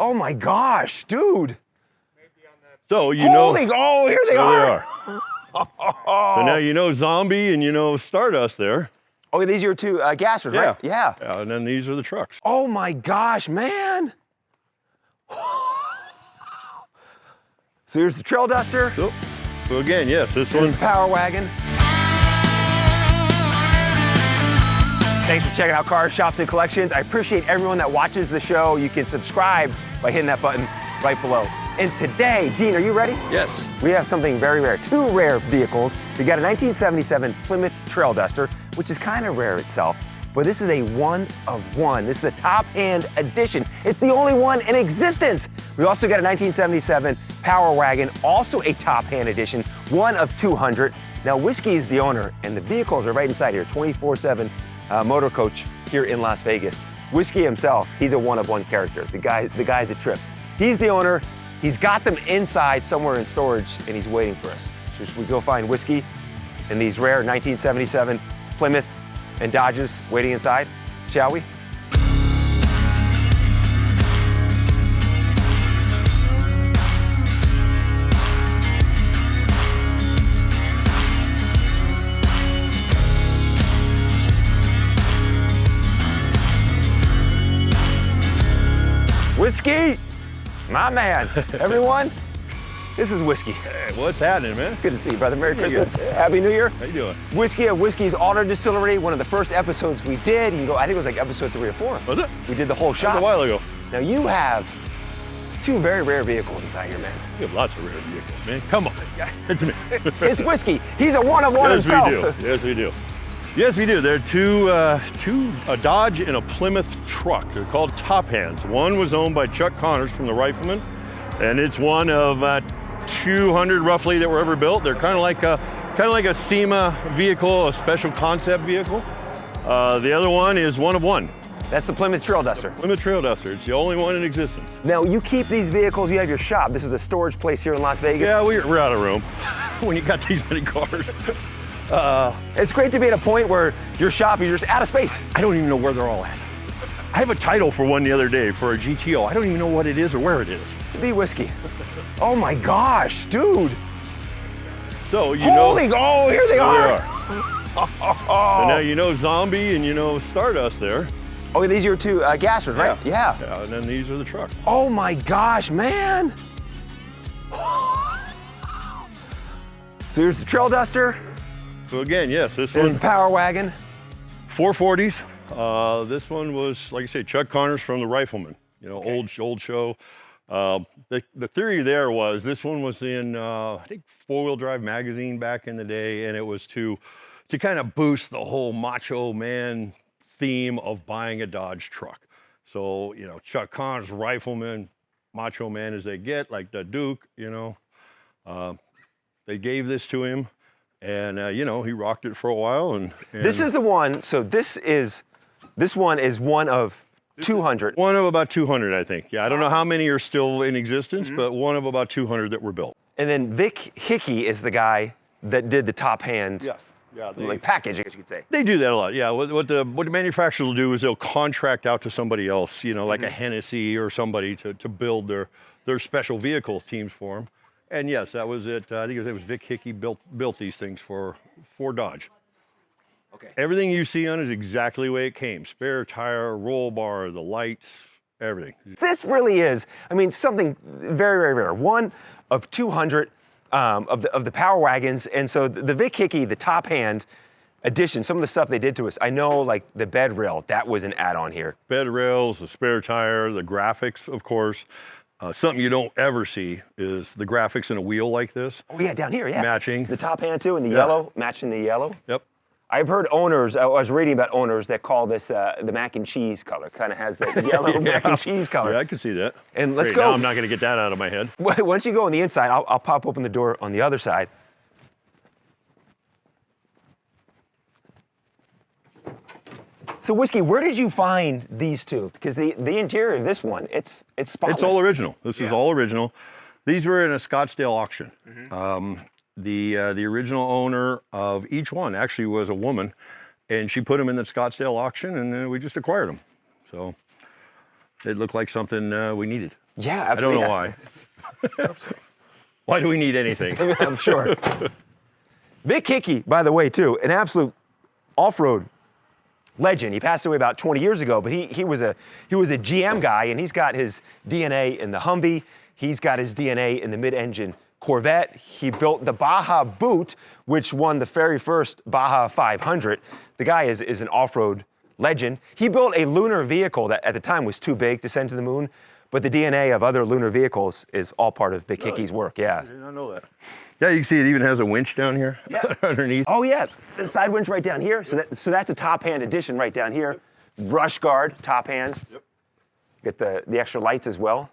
Oh my gosh, dude. So you know. Oh, here they are. So now you know Zombie and you know Stardust there. Oh, these are your two gassers, right? Yeah. And then these are the trucks. Oh my gosh, man. So here's the Trail Duster. So again, yes, this Here's one. the Power Wagon. Thanks for checking out Cars, Shops, and Collections. I appreciate everyone that watches the show. You can subscribe by hitting that button right below. And today, Gene, are you ready? Yes. We have something very rare, two rare vehicles. We got a 1977 Plymouth Trail Duster, which is kind of rare itself, but this is a one of one. This is a top hand edition. It's the only one in existence. We also got a 1977 Power Wagon, also a top hand edition, one of 200. Now, Whiskey is the owner, and the vehicles are right inside here, 24/7 motor coach here in Las Vegas. Whiskey himself, he's a one-of-one character. The guy's a trip. He's the owner. He's got them inside somewhere in storage, and he's waiting for us. So should we go find Whiskey and these rare 1977 Plymouth and Dodges waiting inside? Shall we? Whiskey, my man. Everyone, this is Whiskey. Hey, what's happening, man? Good to see you, brother. Merry Christmas. Yeah. Happy New Year. How you doing? Whiskey of Whiskey's Auto Distillery, one of the first episodes we did. You can go, I think it was like episode 3 or 4. Was it? We did the whole That was shop. a while ago. Now you have two very rare vehicles inside here, man. We have lots of rare vehicles, man. Come on. It's me. It's Whiskey. He's a one-of-one Yes, himself. we do. Yes, we do. Yes, we do. They're a Dodge and a Plymouth truck. They're called top hands. One was owned by Chuck Connors from the Rifleman, and it's one of 200 roughly that were ever built. They're kind of like a SEMA vehicle, a special concept vehicle. The other one is one of one. That's the Plymouth Trail Duster. Plymouth Trail Duster. It's the only one in existence. Now you keep these vehicles. You have your shop. This is a storage place here in Las Vegas. Yeah, we're out of room when you got these many cars. It's great to be at a point where your shop, you're just out of space. I don't even know where they're all at. I have a title for one the other day for a GTO. I don't even know what it is or where it is. To be Whiskey. Oh my gosh, dude. So you Holy, know. oh, here they are. So now you know Zombie and you know Stardust there. Oh, these are your two gassers, right? Yeah. Yeah, and then these are the trucks. Oh my gosh, man. So here's the Trail Duster. So again, yes, this There's one, the Power Wagon. 440s. This one was, like I say, Chuck Connors from the Rifleman. You know, old show. The theory there was this one was in I think 4-wheel drive magazine back in the day, and it was to kind of boost the whole macho man theme of buying a Dodge truck. So you know, Chuck Connors, Rifleman, macho man as they get, like the Duke. You know, they gave this to him, and you know, he rocked it for a while. And This is the one. So this one is one of 200. One of about 200, I think. Yeah, I don't know how many are still in existence, but one of about 200 that were built. And then Vic Hickey is the guy that did the top hand. Yeah, Like package, I guess you could say. they do that a lot. Yeah, what the manufacturers will do is they'll contract out to somebody else, you know, like a Hennessy or somebody to build their special vehicles teams for them. And yes, that was it. I think it was Vic Hickey built these things for Dodge. Okay. Everything you see on it is exactly the way it came. Spare tire, roll bar, the lights, everything. This really is, I mean, something very, very rare. One of 200 of the Power Wagons. And so the Vic Hickey, the top hand edition, some of the stuff they did to us, I know like the bed rail, that was an add-on here. Bed rails, the spare tire, the graphics, of course. Something you don't ever see is the graphics in a wheel like this. Oh yeah, down here, yeah. Matching. The top hand too, and the yellow, matching the yellow. Yep. I've heard owners, I was reading about owners that call this the mac and cheese color. Kind of has that yellow mac and cheese color. Yeah, I can see that. And let's Great, go. Now I'm not going to get that out of my head. Once you go on the inside, I'll pop open the door on the other side. So Whiskey, where did you find these two? Because the interior of this one, it's spotless. It's all original. This is all original. These were in a Scottsdale auction. The original owner of each one actually was a woman, and she put them in the Scottsdale auction, and we just acquired them. So It looked like something we needed. Yeah, I don't absolutely. know why. Why do we need anything? I'm sure. Vic Hickey, by the way, too, an absolute off-road legend. He passed away about 20 years ago, but he was a GM guy, and he's got his DNA in the Humvee. He's got his DNA in the mid-engine Corvette. He built the Baja Boot, which won the very first Baja 500. The guy is an off-road legend. He built a lunar vehicle that at the time was too big to send to the moon, but the DNA of other lunar vehicles is all part of Vic Hickey's work, yeah. I did not know that. Yeah, you can see it even has a winch down here underneath. Oh yeah, the side winch right down here. So that's a top hand addition right down here. Brush guard, top hand. Yep. Get the extra lights as well.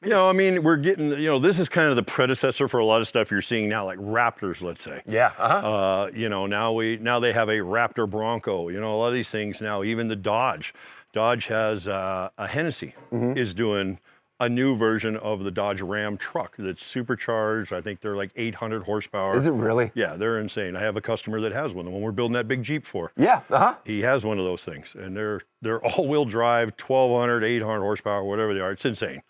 You know, I mean, we're getting, you know, this is kind of the predecessor for a lot of stuff you're seeing now, like Raptors, let's say. Yeah, You know, now they have a Raptor Bronco. You know, a lot of these things now, even the Dodge. Dodge has a Hennessy is doing a new version of the Dodge Ram truck that's supercharged. I think they're like 800 horsepower. Is it really? Yeah, they're insane. I have a customer that has one, the one we're building that big Jeep for. Yeah, He has one of those things, and they're all-wheel drive, 1,200, 800 horsepower, whatever they are. It's insane.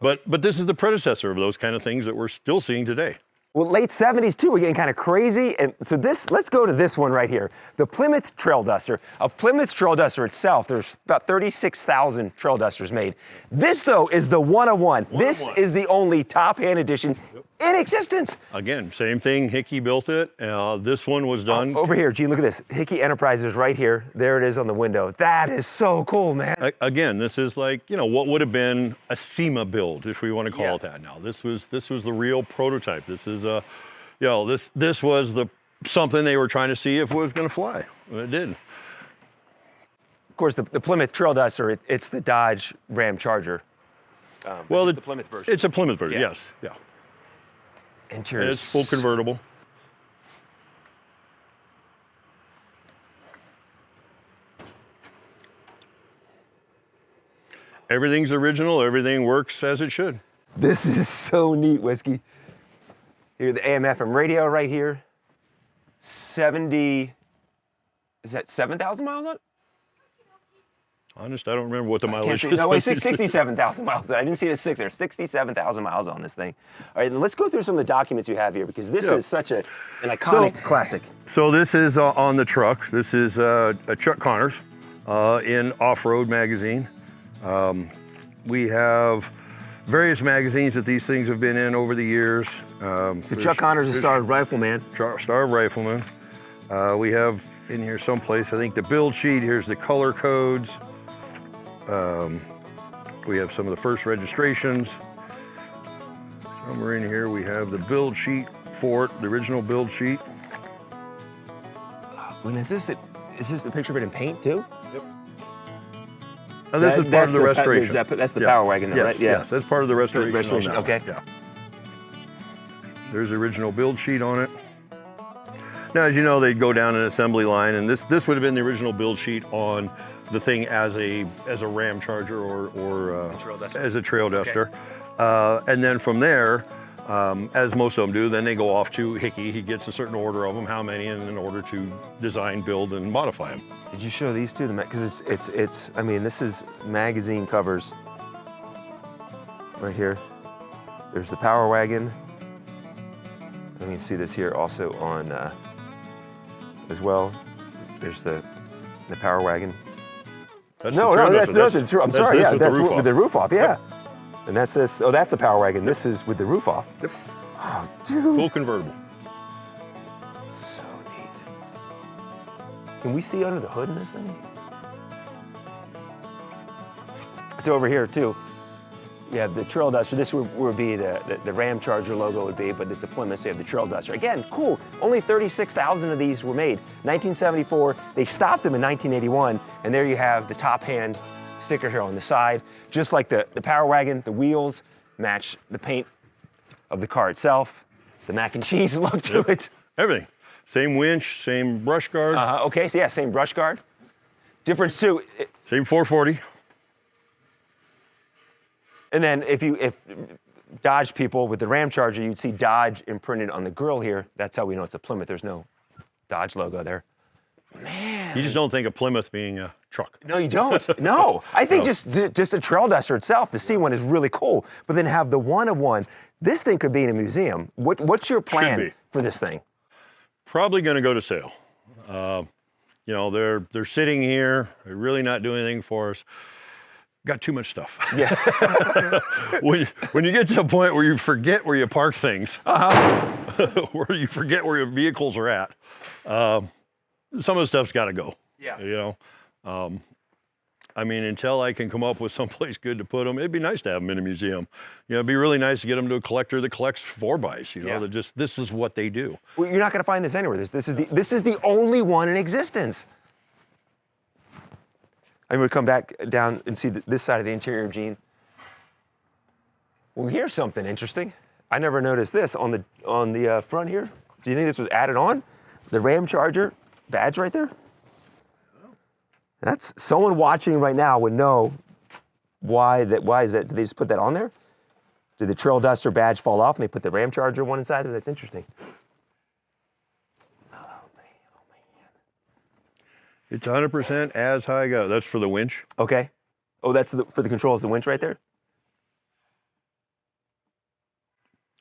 But this is the predecessor of those kind of things that we're still seeing today. Well, late 70s too, we're getting kind of crazy. And so let's go to this one right here. The Plymouth Trail Duster. A Plymouth Trail Duster itself, there's about 36,000 Trail Dusters made. This though is the one-of-one. This is the only top-hand edition in existence. Again, same thing, Hickey built it. This one was done. Over here, Gene, look at this. Hickey Enterprises right here. There it is on the window. That is so cool, man. Again, this is like, you know, what would have been a SEMA build, if we want to call it that now. This was the real prototype. This is you know, this was something they were trying to see if it was going to fly. And it did. Of course, the Plymouth Trail Duster, it's the Dodge Ram Charger. Well, the Plymouth version. It's a Plymouth version, Yeah. yes, yeah. Interior. And it's full convertible. Everything's original. Everything works as it should. This is so neat, Whiskey. Here, the AM/FM radio right here. 70, is that 7,000 miles on it? Honest, I don't remember what the Can't mileage see, is. no, wait, 67,000 miles. I didn't see the 6 there. 67,000 miles on this thing. All right, let's go through some of the documents you have here because this is such an iconic classic. So this is on the truck. This is a Chuck Connors in Off-Road magazine. We have various magazines that these things have been in over the years. So Chuck Connors is Star of Rifleman. Star of Rifleman. We have in here someplace, I think the build sheet. Here's the color codes. We have some of the first registrations. Somewhere in here we have the build sheet for it, the original build sheet. When is this the picture of it in paint too? Yep. And this is part of the restoration. That's the Power Wagon, though, yes, right? Yeah. Yes, that's part of the restoration. Restoration, on that okay. one. Yeah. There's the original build sheet on it. Now, as you know, they'd go down an assembly line, and this would have been the original build sheet on the thing as a Ram Charger or as a Trail Duster. Okay. And then from there, as most of them do, then they go off to Hickey. He gets a certain order of them, how many, and in order to design, build, and modify them. Did you show these two? Because it's. I mean, this is magazine covers. Right here. There's the Power Wagon. Let me see this here also on as well. There's the Power Wagon. That's no, that's true. I'm sorry. Yeah, that's with the roof off. Yeah. Yep. And that's this. Oh, that's the Power Wagon. This is with the roof off. Yep. Oh, dude. Full convertible. So neat. Can we see under the hood in this thing? So over here too, you have the Trail Duster. This would be the Ram Charger logo would be, but it's a Plymouth, so you have the Trail Duster. Again, cool. Only 36,000 of these were made. 1974, they stopped them in 1981, and there you have the top hand sticker here on the side. Just like the Power Wagon, the wheels match the paint of the car itself. The mac and cheese look to it. Everything. Same winch, same brush guard. Okay, so yeah, same brush guard. Difference too. Same 440. And then if Dodge people with the Ram Charger, you'd see Dodge imprinted on the grill here. That's how we know it's a Plymouth. There's no Dodge logo there. Man. You just don't think of Plymouth being a truck. No, you don't. No, I think No. just a trail duster itself, the C1 is really cool. But then have the one of one. This thing could be in a museum. What's your plan be. for this thing? Probably going to go to sale. You know, they're sitting here. They're really not doing anything for us. Got too much stuff. Yeah. when you get to a point where you forget where you park things, where you forget where your vehicles are at, some of the stuff's got to go. Yeah. You know, I mean, until I can come up with someplace good to put them, it'd be nice to have them in a museum. You know, it'd be really nice to get them to a collector that collects 4x. You know, Yeah. that just this is what they do. Well, you're not going to find this anywhere. This is the only one in existence. I'm going to come back down and see this side of the interior, Gene. Well, here's something interesting. I never noticed this on the front here. Do you think this was added on? The Ram Charger badge right there? That's someone watching right now would know why is that? Did they just put that on there? Did the Trail Duster badge fall off and they put the Ram Charger one inside there? That's interesting. Oh man. It's 100% as high go. That's for the winch. Okay. Oh, that's for the controls, the winch right there?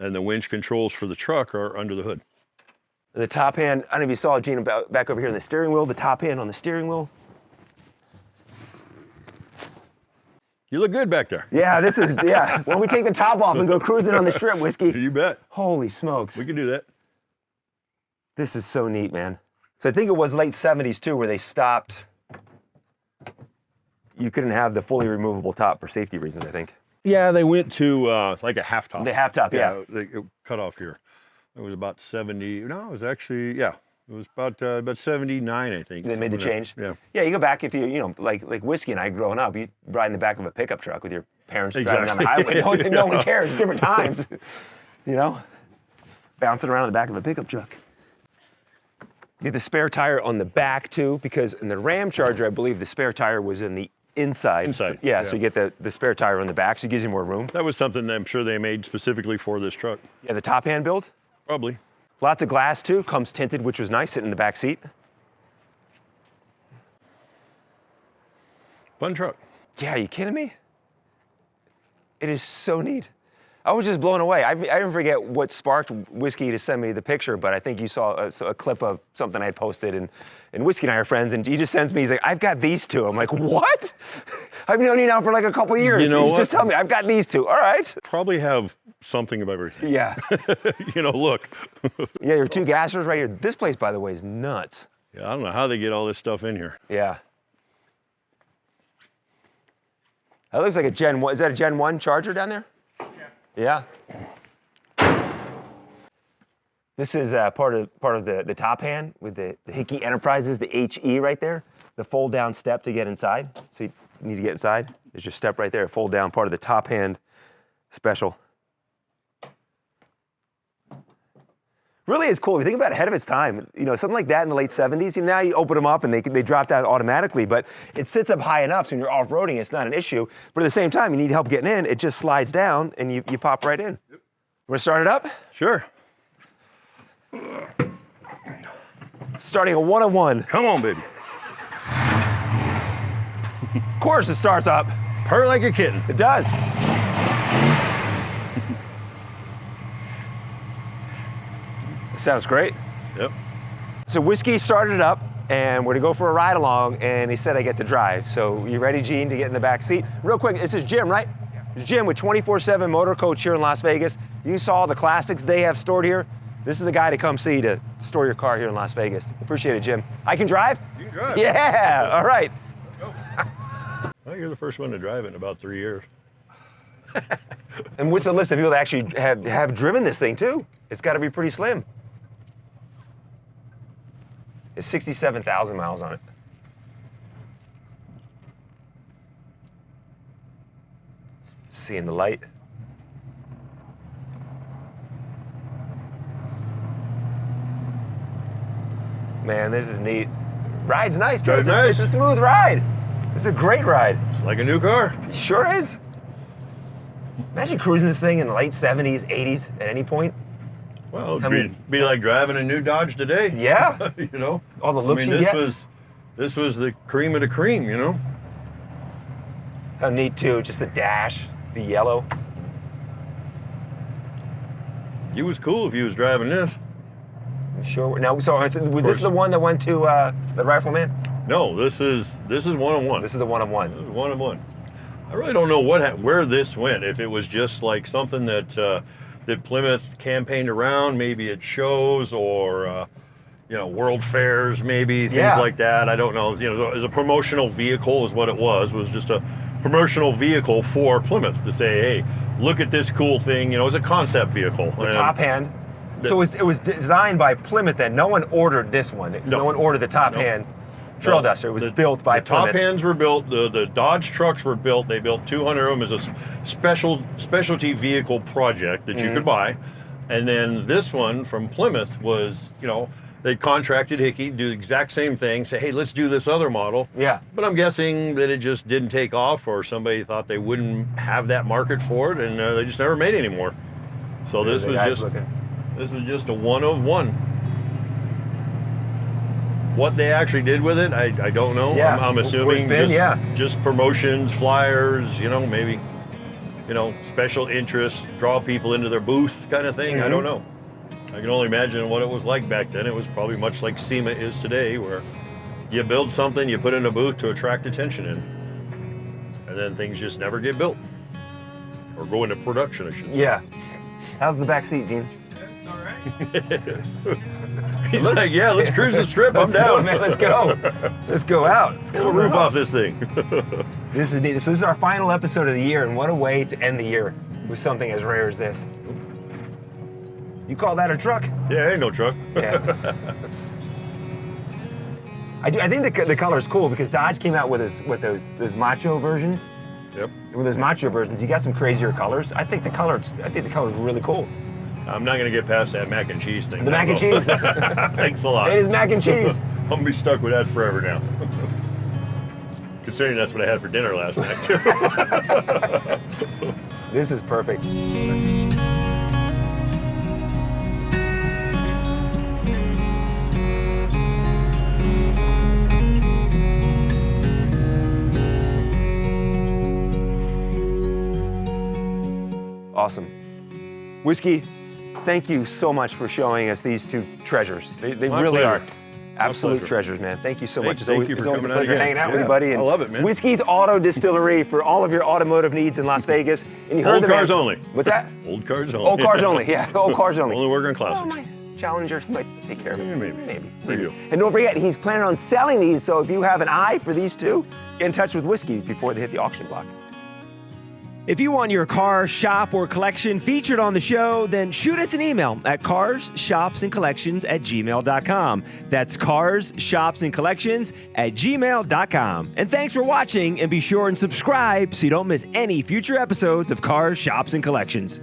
And the winch controls for the truck are under the hood. The top hand, I don't know if you saw Gene back over here in the steering wheel, the top hand on the steering wheel. You look good back there. Yeah, this is, yeah. When we take the top off and go cruising on the strip, Whiskey. You bet. Holy smokes. We can do that. This is so neat, man. So I think it was late 70s too where they stopped. You couldn't have the fully removable top for safety reasons, I think. Yeah, they went to like a half top. The half top, yeah. It cut off here. It was about 70. No, it was actually, yeah. It was about 79, I think. They made the change? Yeah. Yeah, you go back if you know, like Whiskey and I growing up, you ride in the back of a pickup truck with your parents driving down the highway. No one cares, different times. You know? Bouncing around in the back of a pickup truck. You get the spare tire on the back too, because in the Ram Charger, I believe the spare tire was in the inside. Inside. Yeah, so you get the spare tire on the back, so it gives you more room. That was something that I'm sure they made specifically for this truck. Yeah, the top hand build. Probably. Lots of glass too, comes tinted, which was nice, sitting in the back seat. Fun truck. Yeah, are you kidding me? It is so neat. I was just blown away. I didn't forget what sparked Whiskey to send me the picture, but I think you saw a clip of something I had posted, and Whiskey and I are friends, and he just sends me, he's like, I've got these two. I'm like, what? I've known you now for like a couple of years. You know what? Just tell me, I've got these two. All right. Probably have something of everything. Yeah. You know, look. Yeah, your two gassers right here. This place, by the way, is nuts. Yeah, I don't know how they get all this stuff in here. Yeah. That looks like a Gen 1. Is that a Gen 1 Charger down there? Yeah. This is part of the top hand with the Hickey Enterprises, the HE right there, the fold down step to get inside. So you need to get inside. There's your step right there, fold down, part of the top hand special. Really is cool. If you think about it, ahead of its time, you know, something like that in the late 70s, you know, now you open them up and they drop down automatically, but it sits up high enough so when you're off-roading, it's not an issue. But at the same time, you need help getting in, it just slides down and you pop right in. Yep. Want to start it up? Sure. Starting a one-on-one. Come on, baby. Of course it starts up. Purr like a kitten. It does. Sounds great. Yep. So Whiskey started it up, and we're gonna go for a ride along, and he said I get to drive. So you ready, Gene, to get in the back seat? Real quick, this is Jim, right? Yeah. It's Jim with 24/7 Motor Coach here in Las Vegas. You saw the classics they have stored here. This is the guy to come see to store your car here in Las Vegas. Appreciate it, Jim. I can drive? You can drive. Yeah, all right. Well, you're the first one to drive it in about 3 years. And what's the list of people that actually have driven this thing too? It's gotta be pretty slim. It's 67,000 miles on it. Seeing the light. Man, this is neat. Ride's nice, too. Ride's nice. It's a smooth ride. It's a great ride. It's like a new car. Sure is. Imagine cruising this thing in the late 70s, 80s at any point. Well, it'd be like driving a new Dodge today. Yeah. You know? All the looks I mean, you this get. This was the cream of the cream, you know? How neat too, just the dash, the yellow. He was cool if he was driving this. I'm sure. Now, so was this the one that went to the Rifleman? No, this is one-of-one. This is the one-of-one. This is one-of-one. I really don't know where this went. If it was just like something that that Plymouth campaigned around, maybe at shows or you know, world fairs, maybe things like that. I don't know. You know, as a promotional vehicle is what it was just a promotional vehicle for Plymouth to say, hey, look at this cool thing. You know, it's a concept vehicle. The top hand. So it was designed by Plymouth then. No one ordered this one. No one ordered the top hand trail duster. It was built by Plymouth. The top hands were built. The Dodge trucks were built. They built 200 of them as a specialty vehicle project that you could buy. And then this one from Plymouth was, you know, they contracted Hickey to do the exact same thing, say, hey, let's do this other model. Yeah. But I'm guessing that it just didn't take off, or somebody thought they wouldn't have that market for it, and they just never made any more. So this was just a one-of-one. What they actually did with it, I don't know. Yeah. I'm assuming just promotions, flyers, you know, maybe, you know, special interests, draw people into their booth kind of thing. I don't know. I can only imagine what it was like back then. It was probably much like SEMA is today, where you build something, you put in a booth to attract attention in, and then things just never get built or go into production, I should say. Yeah. How's the back seat, Gene? It's all right. He's like, yeah, let's cruise the strip. I'm down. Man, let's go. Let's go out. Let's Pull the roof off this thing. This is neat. So this is our final episode of the year, and what a way to end the year with something as rare as this. You call that a truck? Yeah, ain't no truck. Yeah. I think the color is cool because Dodge came out with those macho versions. Yep. With those macho versions, you got some crazier colors. I think the color is really cool. I'm not gonna get past that mac and cheese thing. The mac and cheese. Thanks a lot. It is mac and cheese. I'm gonna be stuck with that forever now. Considering that's what I had for dinner last night too. This is perfect. Awesome. Whiskey, thank you so much for showing us these two treasures. They really are absolute treasures, man. Thank you so much. Thank you for it's always a coming out pleasure again. hanging out with you, buddy. And I love it, man. Whiskey's Auto Distillery for all of your automotive needs in Las Vegas. And you heard Old the cars man. only. What's that? Old cars only. Old cars only. Yeah, old cars only. Only work on Oh, classics. my Challenger might take care of it. Yeah, maybe. Maybe. And don't forget, he's planning on selling these. So if you have an eye for these two, get in touch with Whiskey before they hit the auction block. If you want your car, shop, or collection featured on the show, then shoot us an email at carshopsandcollections@gmail.com. That's carshopsandcollections@gmail.com. And thanks for watching, and be sure and subscribe so you don't miss any future episodes of Cars, Shops, and Collections.